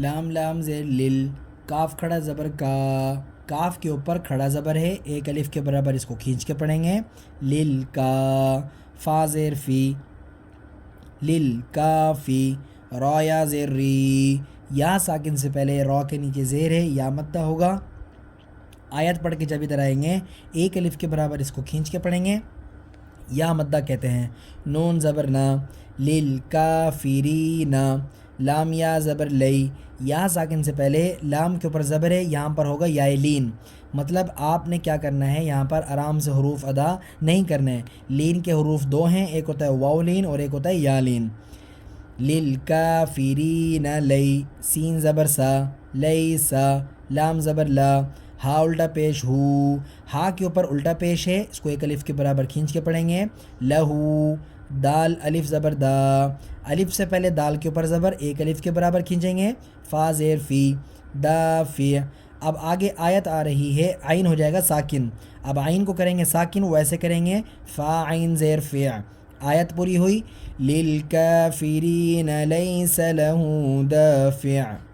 لام لام زیر لل، کاف کھڑا زبر کا، کاف کے اوپر کھڑا زبر ہے، ایک الف کے برابر اس کو کھینچ کے پڑھیں گے، لل کا، فا زیر فی، لل کا فی، را یا زیر ری، یا ساکن سے پہلے را کے نیچے زیر ہے، یا مدہ ہوگا۔ آیت پڑھ کے جب ادھر آئیں گے ایک الف کے برابر اس کو کھینچ کے پڑھیں گے، یا مدہ کہتے ہیں۔ نون زبر نا، للکافرین، لام یا زبر لئی، یا ساکن سے پہلے لام کے اوپر زبر ہے، یہاں پر ہوگا یا لین، مطلب آپ نے کیا کرنا ہے یہاں پر آرام سے حروف ادا نہیں کرنے ہیں۔ لین کے حروف دو ہیں، ایک ہوتا ہے واو لین اور ایک ہوتا ہے یا لین۔ للکافرین لئی، سین زبر سا، لئی سا، لام زبر لا، ہا الٹا پیش ہو، ہا کے اوپر الٹا پیش ہے، اس کو ایک الف کے برابر کھینچ کے پڑھیں گے، لہو، دال الف زبر دا، الف سے پہلے دال کے اوپر زبر، ایک الف کے برابر کھینچیں گے، فا زیر فی، دا فی۔ اب آگے آیت آ رہی ہے، عین ہو جائے گا ساکن، اب عین کو کریں گے ساکن، ویسے کریں گے فا عین زیر فی۔ آیت پوری ہوئی، للکافرین لیس لہ دافع۔